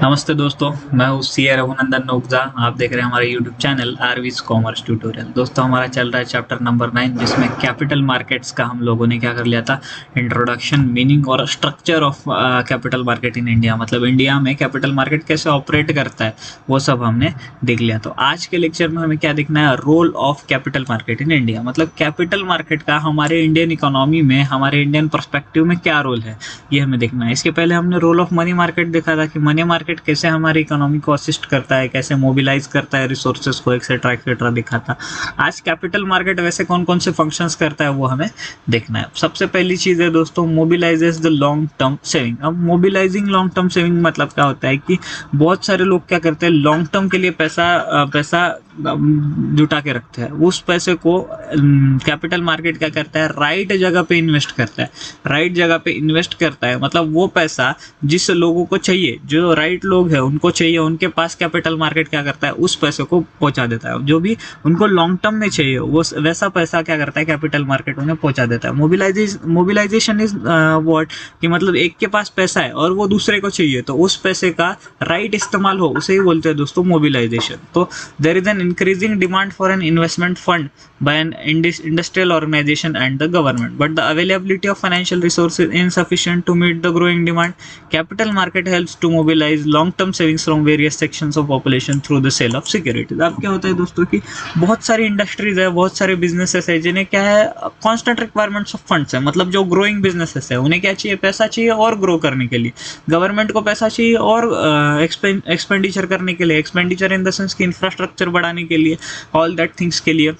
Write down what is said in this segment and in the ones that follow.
नमस्ते दोस्तों, मैं हूँ सी रघुनंदन नोकजा। आप देख रहे हैं हमारे यूट्यूब चैनल आरवीज कॉमर्स ट्यूटोरियल। दोस्तों, हमारा चल रहा है चैप्टर नंबर 9, जिसमें कैपिटल मार्केट्स का हम लोगों ने क्या कर लिया था, इंट्रोडक्शन, मीनिंग और structure of capital market in India. मतलब इंडिया में कैपिटल मार्केट कैसे ऑपरेट करता है वो सब हमने देख लिया। तो आज के लेक्चर में हमें क्या देखना है, role of capital market in India. मतलब कैपिटल मार्केट का हमारे इंडियन इकोनॉमी में, हमारे इंडियन पर्सपेक्टिव में क्या रोल है, ये हमें देखना है। इसके पहले हमने रोल ऑफ मनी मार्केट देखा था कि मनी मार्केट कैसे हमारी इकोनॉमी को असिस्ट करता है, कैसे मोबिलाइज करता है रिसोर्सेज को, एक्सेट्रा एक्सेट्रा दिखा था। आज कैपिटल मार्केट वैसे कौन कौन से फंक्शंस करता है वो हमें देखना है। सबसे पहली चीज़ है दोस्तों, मोबिलाइजेस द लॉन्ग टर्म सेविंग। अब मोबिलाइजिंग लॉन्ग टर्म सेविंग मतलब क्या होता है कि बहुत सारे लोग क्या करते हैं, लॉन्ग टर्म के लिए पैसा जुटा के रखते हैं। उस पैसे को कैपिटल मार्केट क्या करता है, राइट जगह पे इन्वेस्ट करता है। राइट जगह पे इन्वेस्ट करता है मतलब वो पैसा जिस लोगों को चाहिए, जो राइट लोग हैं उनको चाहिए, उनके पास कैपिटल मार्केट क्या करता है, उस पैसे को पहुंचा देता है। जो भी उनको लॉन्ग टर्म में चाहिए वो वैसा पैसा क्या करता है, कैपिटल मार्केट उन्हें पहुंचा देता है। मोबिलाइजेशन इज व्हाट, कि मतलब एक के पास पैसा है और वो दूसरे को चाहिए, तो उस पैसे का राइट इस्तेमाल हो, उसे ही बोलते हैं दोस्तों मोबिलाइजेशन। तो there is an increasing demand for an investment fund by an industrial organization and the government, but the availability of financial resources is insufficient to meet the growing demand. Capital market helps to mobilize long-term savings from various sections of population through the sale of securities. अब क्या होता है दोस्तों कि बहुत सारी industries है, बहुत सारे बिजनेसेस है जिन्हें क्या है, कॉन्स्टेंट रिक्वायरमेंट्स ऑफ फंड्स है। मतलब जो ग्रोइंग बिजनेसेस है उन्हें क्या चाहिए, पैसा चाहिए और ग्रो करने के लिए। गवर्नमेंट को पैसा चाहिए और एक्सपेंडिचर करने के लिए, एक्सपेंडिचर इन द सेंस कि इंफ्रास्ट्रक्चर बढ़ाने के लिए, ऑल दैट थिंग्स के लिए।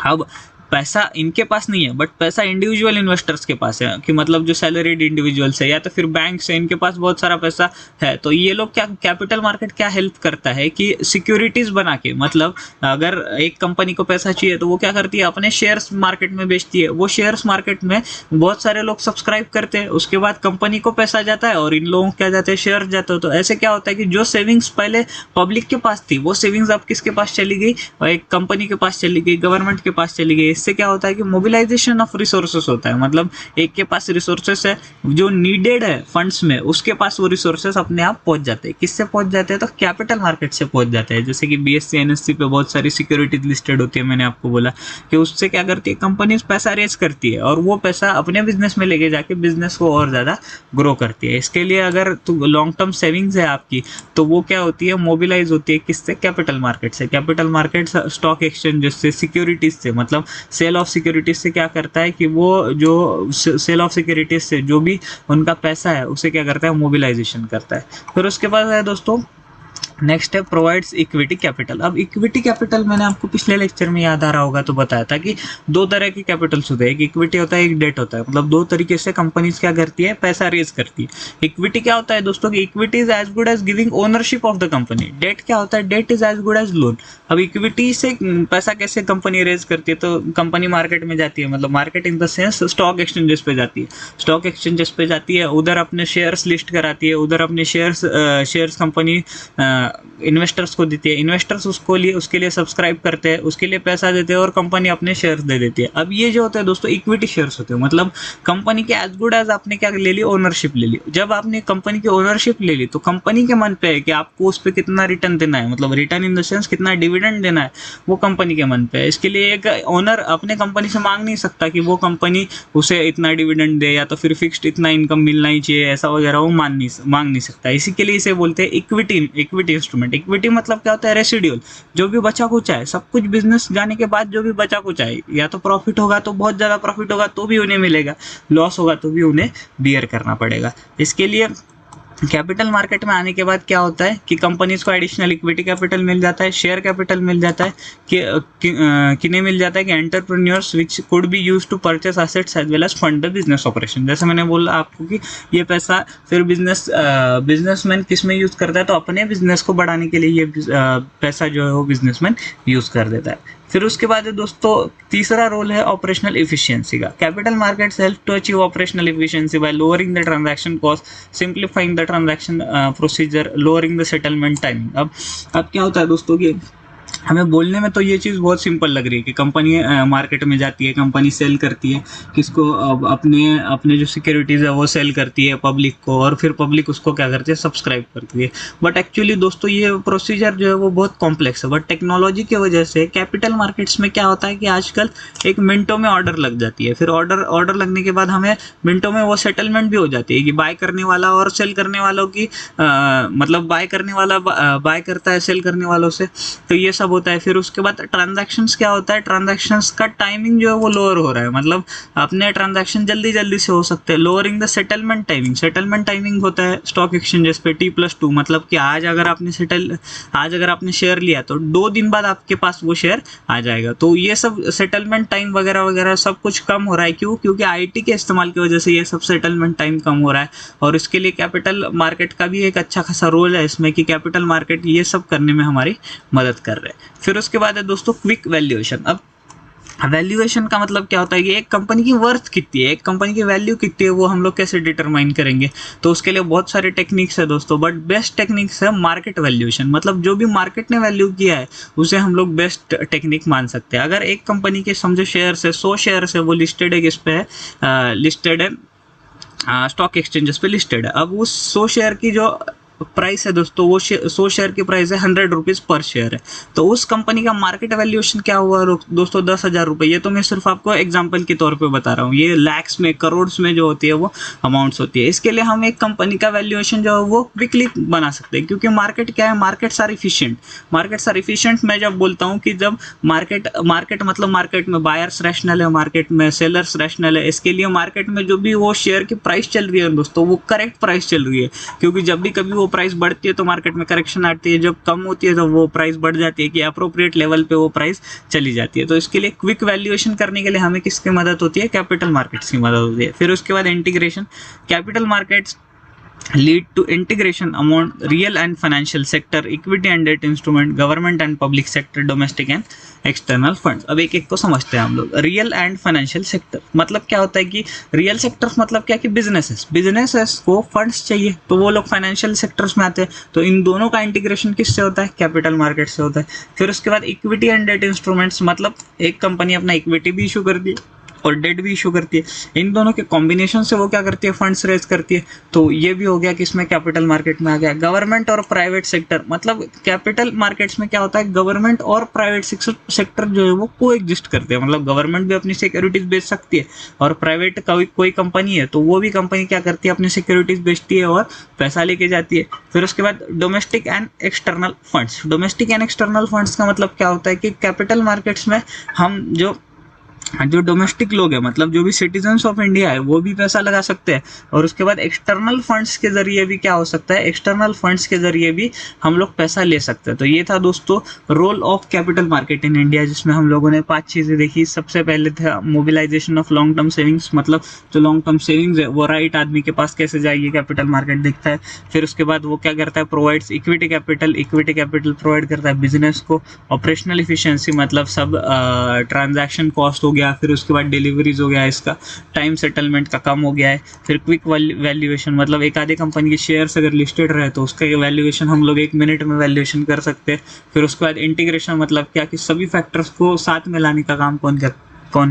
अब पैसा इनके पास नहीं है, बट पैसा इंडिविजुअल इन्वेस्टर्स के पास है, कि मतलब जो सैलरीड इंडिविजुअल्स है या तो फिर बैंक से, इनके पास बहुत सारा पैसा है। तो ये लोग क्या, कैपिटल मार्केट क्या हेल्प करता है कि सिक्योरिटीज बना के, मतलब अगर एक कंपनी को पैसा चाहिए तो वो क्या करती है, अपने शेयर्स मार्केट में बेचती है। वो शेयर्स मार्केट में बहुत सारे लोग सब्सक्राइब करते हैं, उसके बाद कंपनी को पैसा जाता है और इन लोगों को क्या जाते हैं, शेयर जाते हो। तो ऐसे क्या होता है कि जो सेविंग्स पहले पब्लिक के पास थी, वो सेविंग्स अब किसके पास चली गई, और एक कंपनी के पास चली गई, गवर्नमेंट के पास चली गई। इससे क्या होता है कि मोबिलाइजेशन ऑफ रिसोर्सेस होता है। मतलब एक के पास रिसोर्सेस है जो नीडेड है फंड्स में, उसके पास वो रिसोर्सेस अपने आप पहुंच जाते हैं। किससे पहुंच जाते हैं, तो कैपिटल मार्केट से पहुंच जाते हैं। जैसे कि बीएससी एनएससी पे बहुत सारी सिक्योरिटीज लिस्टेड होती है, मैंने आपको बोला कि उससे क्या करती है, कंपनी पैसा रेज करती है और वो पैसा अपने बिजनेस में लेके जाके बिजनेस को और ज़्यादा ग्रो करती है। इसके लिए अगर लॉन्ग टर्म सेविंग्स है आपकी, तो वो क्या होती है, मोबिलाइज होती है किससे, कैपिटल मार्केट से। कैपिटल मार्केट स्टॉक एक्सचेंज से, सिक्योरिटीज से, मतलब सेल ऑफ सिक्योरिटीज से क्या करता है कि वो जो सेल ऑफ सिक्योरिटीज से जो भी उनका पैसा है उसे क्या करता है, मोबिलाइजेशन करता है। फिर उसके बाद है दोस्तों, नेक्स्ट है प्रोवाइड्स इक्विटी कैपिटल। अब इक्विटी कैपिटल मैंने आपको पिछले लेक्चर में याद आ रहा होगा तो बताया था कि दो तरह के कैपिटल्स होते हैं, एक इक्विटी होता है, एक डेट होता है। मतलब दो तरीके से कंपनीज क्या करती है, पैसा रेज करती है। इक्विटी क्या होता है दोस्तों कि equity is as good as giving ownership of the company. Debt क्या होता है, debt is as good as loan. अब इक्विटी से पैसा कैसे कंपनी रेज करती है, तो कंपनी मार्केट में जाती है, मतलब market in the sense stock exchanges पे जाती है। स्टॉक एक्सचेंजेस पे जाती है, उधर अपने शेयर्स लिस्ट कराती है, उधर अपने शेयर्स कंपनी इन्वेस्टर्स को देती है। इन्वेस्टर्स उसके लिए सब्सक्राइब करते हैं, उसके लिए पैसा देते हैं और कंपनी अपने शेयर्स दे देती है। अब ये जो होता है दोस्तों, इक्विटी शेयर्स होते हैं। मतलब कंपनी के एज गुड एज आपने क्या ले ली, ओनरशिप ले ली। जब आपने कंपनी की ओनरशिप ले ली तो कंपनी के मन पे है कि आपको उस पर कितना रिटर्न देना है, मतलब रिटर्न इन द सेंस कितना डिविडेंड देना है, वो कंपनी के मन पे है। इसके लिए एक ओनर अपने कंपनी से मांग नहीं सकता कि वो कंपनी उसे इतना डिविडेंड दे या तो फिर फिक्स्ड इतना इनकम मिलना ही चाहिए, ऐसा वगैरह वो मांग नहीं सकता। इसी के लिए इसे बोलते हैं इक्विटी इंस्ट्रूमेंट। इक्विटी मतलब क्या होता है, रेसिडुअल, जो भी बचा कुचा है, सब कुछ बिजनेस जाने के बाद जो भी बचा कुचा है, या तो प्रॉफिट होगा तो बहुत ज़्यादा प्रॉफिट होगा तो भी उन्हें मिलेगा, लॉस होगा तो भी उन्हें बियर करना पड़ेगा। इसके लिए कैपिटल मार्केट में आने के बाद क्या होता है कि कंपनीज को एडिशनल इक्विटी कैपिटल मिल जाता है, शेयर कैपिटल मिल जाता है, किन्हें मिल जाता है कि entrepreneurs which could be use to purchase assets as well as fund the business operation. जैसे मैंने बोला आपको कि ये पैसा फिर बिजनेसमैन किस में यूज़ करता है, तो अपने बिजनेस को बढ़ाने के लिए ये पैसा जो है वो बिजनेसमैन यूज़ कर देता है। फिर उसके बाद है दोस्तों, तीसरा रोल है ऑपरेशनल इफिशियंसी का। Capital markets help to achieve operational efficiency by lowering the transaction cost, simplifying the transaction procedure, lowering the settlement timing. अब क्या होता है दोस्तों कि हमें बोलने में तो ये चीज़ बहुत सिंपल लग रही है कि कंपनी मार्केट में जाती है, कंपनी सेल करती है किसको, अपने अपने जो सिक्योरिटीज़ है वो सेल करती है पब्लिक को, और फिर पब्लिक उसको क्या करती है, सब्सक्राइब करती है। बट एक्चुअली दोस्तों ये प्रोसीजर जो है वो बहुत कॉम्प्लेक्स है। बट टेक्नोलॉजी की वजह से कैपिटल मार्केट्स में क्या होता है कि आजकल एक मिनटों में ऑर्डर लग जाती है, फिर ऑर्डर लगने के बाद हमें मिनटों में वो सेटलमेंट भी हो जाती है कि बाय करने वाला और सेल करने वालों की मतलब बाय करने वाला बाय करता है सेल करने वालों से, तो ये सब होता है। फिर उसके बाद ट्रांजैक्शंस क्या होता है, ट्रांजैक्शंस का टाइमिंग जो है वो लोअर हो रहा है, मतलब अपने ट्रांजैक्शन जल्दी जल्दी से हो सकते हैं। Lowering the settlement timing, settlement timing होता है स्टॉक एक्सचेंजेस पे T+2, मतलब कि आज अगर आपने शेयर लिया तो 2 दिन बाद आपके पास वो शेयर आ जाएगा। तो ये सब सेटलमेंट टाइम वगैरह वगैरह सब कुछ कम हो रहा है। क्यों? क्योंकि IT के इस्तेमाल की वजह से ये सब सेटलमेंट टाइम कम हो रहा है, और इसके लिए कैपिटल मार्केट का भी एक अच्छा खासा रोल है इसमें कि कैपिटल मार्केट ये सब करने में हमारी मदद कर रहे हैं। फिर उसके बाद है दोस्तों क्विक वैल्यूएशन। अब वैल्यूएशन का मतलब क्या होता है कि एक कंपनी की वर्थ कितनी है, एक कंपनी की वैल्यू कितनी है, वो हम लोग कैसे डिटरमाइन करेंगे। तो उसके लिए बहुत सारे टेक्निक्स है दोस्तों, बट बेस्ट टेक्निक्स है मार्केट वैल्यूएशन। मतलब जो भी मार्केट ने वैल्यू किया है उसे हम लोग बेस्ट टेक्निक मान सकते हैं। अगर एक कंपनी के समझो शेयर है 100 शेयर है, वो लिस्टेड है, किस पे है, लिस्टेड है स्टॉक एक्सचेंजेस पे लिस्टेड है। अब उस 100 शेयर की जो प्राइस है दोस्तों, वो 100 शेयर की प्राइस है 100 रुपीज़ पर शेयर है। तो उस कंपनी का मार्केट वैल्यूएशन क्या हुआ दोस्तों, 10,000 रुपये। ये तो मैं सिर्फ आपको एग्जांपल के तौर पे बता रहा हूँ, ये लैक्स में करोड़्स में जो होती है वो अमाउंट्स होती है। इसके लिए हम एक कंपनी का वैल्यूएशन जो है वो क्विकली बना सकते हैं, क्योंकि मार्केट क्या है, मार्केट्स आर इफिशिएंट। मैं जब बोलता हूँ कि जब मार्केट मतलब मार्केट में बायर्स रैशनल है, मार्केट में सेलर्स रैशनल है, इसके लिए मार्केट में जो भी वो शेयर की प्राइस चल रही है दोस्तों, वो करेक्ट प्राइस चल रही है। क्योंकि जब भी कभी वो प्राइस बढ़ती है तो मार्केट में करेक्शन आती है, जब कम होती है तो वो प्राइस बढ़ जाती है कि अप्रोप्रिएट लेवल पे वो प्राइस चली जाती है। तो इसके लिए क्विक वैल्यूएशन करने के लिए हमें किसकी मदद होती है, कैपिटल मार्केट्स की मदद होती है। फिर उसके बाद integration, capital markets lead to integration among real and financial sector, equity and debt instrument, government and public sector, domestic and external funds। अब एक एक को समझते हैं हम लोग। रियल एंड फाइनेंशियल सेक्टर मतलब क्या होता है कि रियल सेक्टर्स मतलब क्या कि बिजनेसेस को फंड्स चाहिए, तो वो लोग फाइनेंशियल सेक्टर्स में आते हैं। तो इन दोनों का इंटीग्रेशन किससे होता है, कैपिटल मार्केट से होता है। फिर उसके बाद इक्विटी एंड डेट इंस्ट्रूमेंट्स, मतलब एक कंपनी अपना इक्विटी भी इशू करती है और डेट भी इशू करती है, इन दोनों के कॉम्बिनेशन से वो क्या करती है, फंड्स रेज करती है। तो ये भी हो गया कि इसमें कैपिटल मार्केट में आ गया। गवर्नमेंट और प्राइवेट सेक्टर, मतलब कैपिटल मार्केट्स में क्या होता है, गवर्नमेंट और प्राइवेट सेक्टर जो है वो को एग्जिस्ट करते हैं। मतलब गवर्नमेंट भी अपनी सिक्योरिटीज बेच सकती है, और प्राइवेट कोई कंपनी है तो वो भी कंपनी क्या करती है, अपनी सिक्योरिटीज बेचती है और पैसा लेके जाती है। फिर उसके बाद domestic and external funds. Domestic and external funds का मतलब क्या होता है कि कैपिटल मार्केट्स में हम जो डोमेस्टिक लोग हैं, मतलब जो भी सिटीजन्स ऑफ इंडिया है, वो भी पैसा लगा सकते हैं। और उसके बाद एक्सटर्नल फंड्स के जरिए भी क्या हो सकता है, एक्सटर्नल फंड्स के जरिए भी हम लोग पैसा ले सकते हैं। तो ये था दोस्तों role of capital market in India, जिसमें हम लोगों ने 5 चीज़ें देखी। सबसे पहले था mobilisation of long term savings, मतलब जो लॉन्ग टर्म सेविंग्स है वो राइट आदमी के पास कैसे जाएगी, कैपिटल मार्केट देखता है। फिर उसके बाद वो क्या करता है, प्रोवाइड्स इक्विटी कैपिटल प्रोवाइड करता है बिजनेस को। ऑपरेशनल इफिशियंसी मतलब सब ट्रांजैक्शन कॉस्ट हो गया, फिर उसके बाद डिलीवरीज हो गया, इसका टाइम सेटलमेंट का कम हो गया है। फिर क्विक वैल्यूएशन, मतलब एक आधे कंपनी के शेयर्स अगर लिस्टेड रहे तो उसका वैल्यूएशन हम लोग 1 मिनट में वैल्यूएशन कर सकते हैं। फिर उसके बाद इंटीग्रेशन, मतलब क्या कि सभी फैक्टर्स को साथ में लाने का काम कौन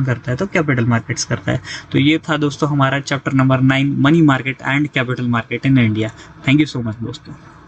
करता है, तो कैपिटल मार्केट्स करता है। तो ये था दोस्तों हमारा chapter number 9, money market and capital market in India. Thank you so much दोस्तों।